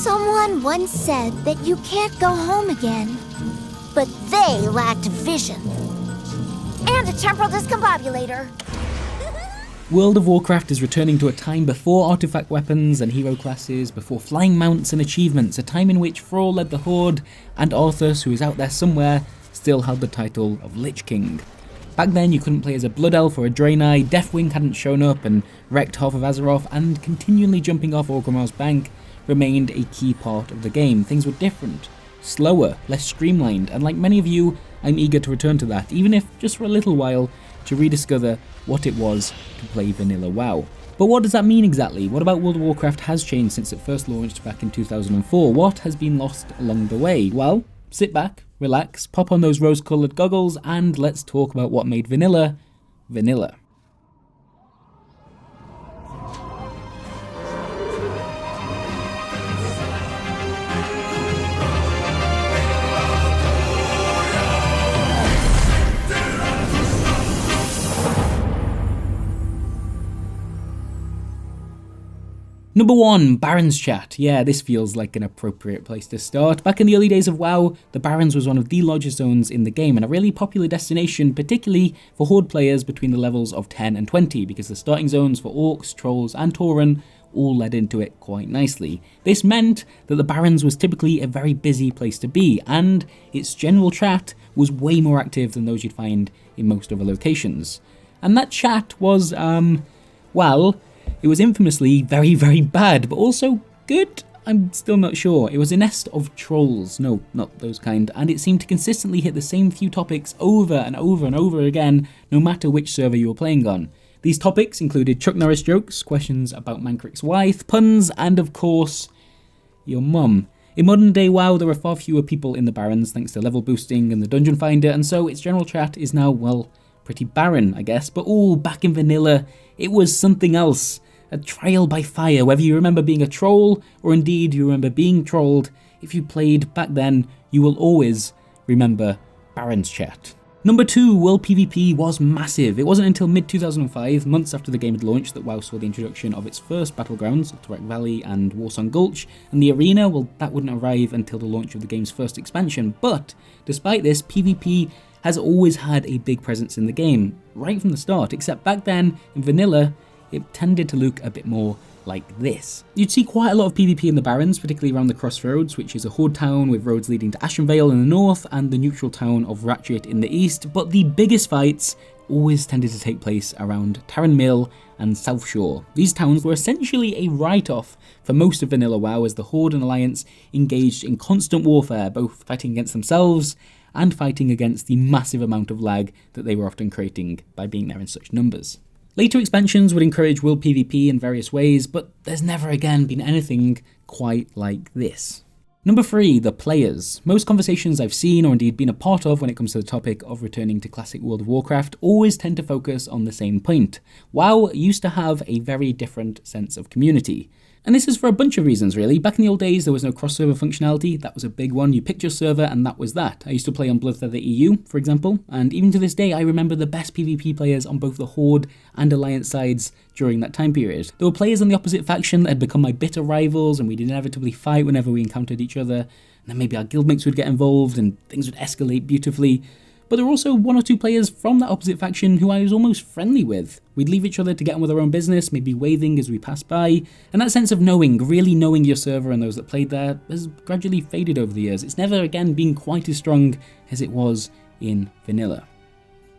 Someone once said that you can't go home again, but they lacked vision. And a temporal discombobulator. World of Warcraft is returning to a time before artifact weapons and hero classes, before flying mounts and achievements, a time in which Thrall led the Horde, and Arthas, who is out there somewhere, still held the title of Lich King. Back then you couldn't play as a Blood Elf or a Draenei, Deathwing hadn't shown up and wrecked half of Azeroth, and continually jumping off Orgrimmar's bank remained a key part of the game. Things were different, slower, less streamlined, and like many of you, I'm eager to return to that, even if just for a little while, to rediscover what it was to play vanilla WoW. But what does that mean exactly? What about World of Warcraft has changed since it first launched back in 2004? What has been lost along the way? Well, sit back, relax, pop on those rose-coloured goggles, and let's talk about what made vanilla, vanilla. Number 1, Barrens Chat. Yeah, this feels like an appropriate place to start. Back in the early days of WoW, the Barrens was one of the largest zones in the game and a really popular destination, particularly for Horde players between the levels of 10 and 20, because the starting zones for Orcs, Trolls and Tauren all led into it quite nicely. This meant that the Barrens was typically a very busy place to be, and its general chat was way more active than those you'd find in most other locations. And that chat was, well, it was infamously very, very bad, but also good? I'm still not sure. It was a nest of trolls, no, not those kind, and it seemed to consistently hit the same few topics over and over and over again, no matter which server you were playing on. These topics included Chuck Norris jokes, questions about Mancrick's wife, puns, and of course, your mum. In modern day WoW, there are far fewer people in the Barrens thanks to level boosting and the Dungeon Finder, and so its general chat is now, well, pretty barren, I guess, but back in vanilla, it was something else. A trial by fire, whether you remember being a troll or indeed you remember being trolled. If you played back then, you will always remember Barrens Chat. Number 2, World PvP was massive. It wasn't until mid-2005, months after the game had launched, that WoW saw the introduction of its first battlegrounds, Torek Valley and Warsong Gulch, and the arena, well, that wouldn't arrive until the launch of the game's first expansion. But despite this, PvP has always had a big presence in the game, right from the start, except back then, in vanilla, it tended to look a bit more like this. You'd see quite a lot of PvP in the Barrens, particularly around the Crossroads, which is a Horde town with roads leading to Ashenvale in the north and the neutral town of Ratchet in the east, but the biggest fights always tended to take place around Tarren Mill and South Shore. These towns were essentially a write-off for most of vanilla WoW, as the Horde and Alliance engaged in constant warfare, both fighting against themselves and fighting against the massive amount of lag that they were often creating by being there in such numbers. Later expansions would encourage World PvP in various ways, but there's never again been anything quite like this. Number 3, the players. Most conversations I've seen or indeed been a part of when it comes to the topic of returning to classic World of Warcraft always tend to focus on the same point. WoW used to have a very different sense of community. And this is for a bunch of reasons, really. Back in the old days, there was no cross-server functionality. That was a big one. You picked your server, and that was that. I used to play on Bloodfeather EU, for example, and even to this day, I remember the best PvP players on both the Horde and Alliance sides during that time period. There were players on the opposite faction that had become my bitter rivals, and we'd inevitably fight whenever we encountered each other, and then maybe our guildmates would get involved, and things would escalate beautifully. But there were also 1 or 2 players from that opposite faction who I was almost friendly with. We'd leave each other to get on with our own business, maybe waving as we passed by, and that sense of knowing, really knowing your server and those that played there, has gradually faded over the years. It's never again been quite as strong as it was in vanilla.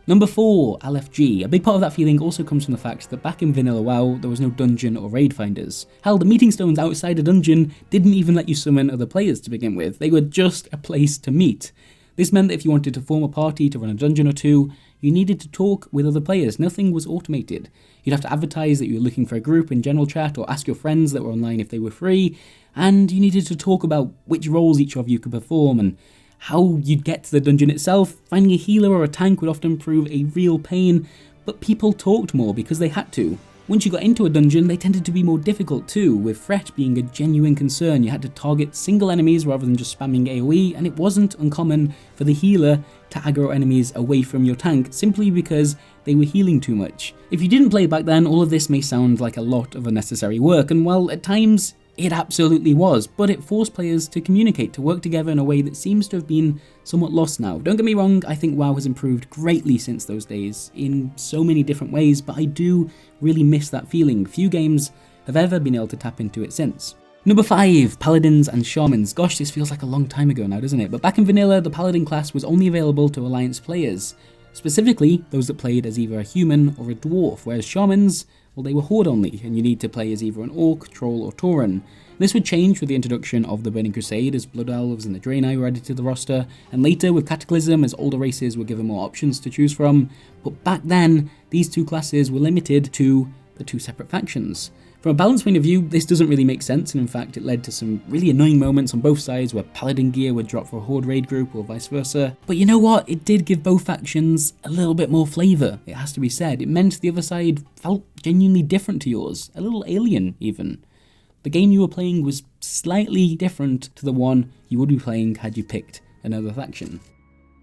Number 4, LFG. A big part of that feeling also comes from the fact that back in vanilla WoW, there was no dungeon or raid finders. Hell, the meeting stones outside a dungeon didn't even let you summon other players to begin with. They were just a place to meet. This meant that if you wanted to form a party to run a dungeon or two, you needed to talk with other players. Nothing was automated. You'd have to advertise that you were looking for a group in general chat or ask your friends that were online if they were free, and you needed to talk about which roles each of you could perform and how you'd get to the dungeon itself. Finding a healer or a tank would often prove a real pain, but people talked more because they had to. Once you got into a dungeon, they tended to be more difficult too, with threat being a genuine concern. You had to target single enemies rather than just spamming AoE, and it wasn't uncommon for the healer to aggro enemies away from your tank simply because they were healing too much. If you didn't play back then, all of this may sound like a lot of unnecessary work, and while at times It absolutely was, but it forced players to communicate, to work together in a way that seems to have been somewhat lost now. Don't get me wrong, I think WoW has improved greatly since those days, in so many different ways, but I do really miss that feeling. Few games have ever been able to tap into it since. Number 5, Paladins and Shamans. Gosh, this feels like a long time ago now, doesn't it? But back in vanilla, the Paladin class was only available to Alliance players. Specifically, those that played as either a human or a dwarf, whereas Shamans, well, they were horde only, and you need to play as either an orc, troll, or tauren. This would change with the introduction of the Burning Crusade, as Blood Elves and the Draenei were added to the roster, and later with Cataclysm, as older races were given more options to choose from. But back then, these two classes were limited to the two separate factions. From a balance point of view, this doesn't really make sense, and in fact it led to some really annoying moments on both sides where Paladin gear would drop for a Horde raid group or vice versa. But you know what? It did give both factions a little bit more flavour, it has to be said. It meant the other side felt genuinely different to yours, a little alien even. The game you were playing was slightly different to the one you would be playing had you picked another faction.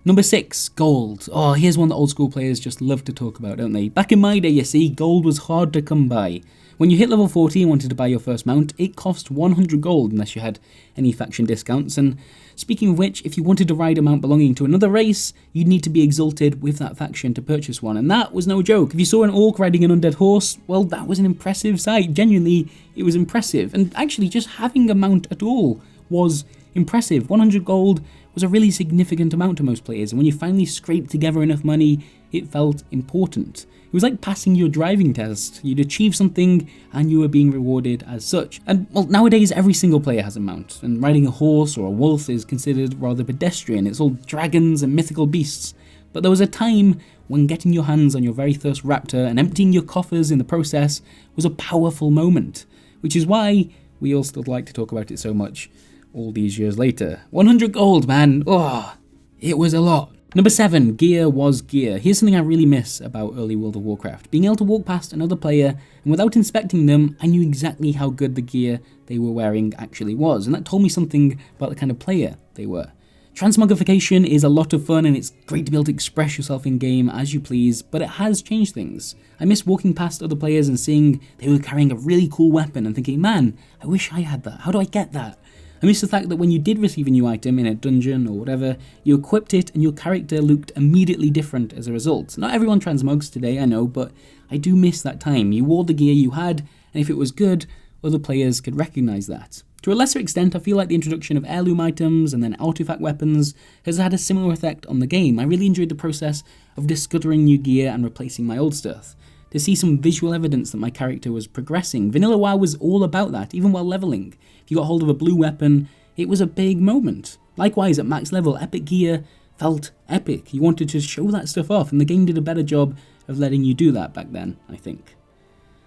Number 6, gold. Oh, here's one that old school players just love to talk about, don't they? Back in my day, you see, gold was hard to come by. When you hit level 40 and wanted to buy your first mount, it cost 100 gold unless you had any faction discounts, and speaking of which, if you wanted to ride a mount belonging to another race, you'd need to be exalted with that faction to purchase one, and that was no joke. If you saw an orc riding an undead horse, well, that was an impressive sight. Genuinely, it was impressive, and actually just having a mount at all was impressive. 100 gold was a really significant amount to most players, and when you finally scraped together enough money, it felt important. It was like passing your driving test. You'd achieve something and you were being rewarded as such. And well, nowadays every single player has a mount, and riding a horse or a wolf is considered rather pedestrian. It's all dragons and mythical beasts. But there was a time when getting your hands on your very first raptor and emptying your coffers in the process was a powerful moment, which is why we all still like to talk about it so much all these years later. 100 gold, man. Oh, it was a lot. Number 7, gear was gear. Here's something I really miss about early World of Warcraft. Being able to walk past another player, and without inspecting them, I knew exactly how good the gear they were wearing actually was, and that told me something about the kind of player they were. Transmogrification is a lot of fun, and it's great to be able to express yourself in-game as you please, but it has changed things. I miss walking past other players and seeing they were carrying a really cool weapon and thinking, man, I wish I had that. How do I get that? I miss the fact that when you did receive a new item in a dungeon or whatever, you equipped it and your character looked immediately different as a result. Not everyone transmogs today, I know, but I do miss that time. You wore the gear you had, and if it was good, other players could recognise that. To a lesser extent, I feel like the introduction of heirloom items and then artifact weapons has had a similar effect on the game. I really enjoyed the process of discovering new gear and replacing my old stuff. To see some visual evidence that my character was progressing. Vanilla WoW was all about that, even while leveling. If you got hold of a blue weapon, it was a big moment. Likewise, at max level, epic gear felt epic. You wanted to show that stuff off, and the game did a better job of letting you do that back then, I think.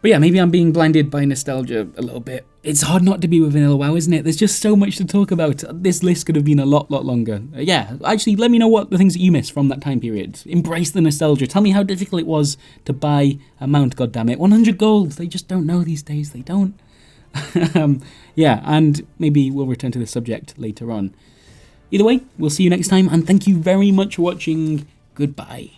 But yeah, maybe I'm being blinded by nostalgia a little bit. It's hard not to be with Vanilla WoW, isn't it? There's just so much to talk about. This list could have been a lot longer. Yeah, actually, let me know what the things that you miss from that time period. Embrace the nostalgia. Tell me how difficult it was to buy a mount, goddammit. 100 gold! They just don't know these days, they don't. Yeah, and maybe we'll return to this subject later on. Either way, we'll see you next time, and thank you very much for watching. Goodbye.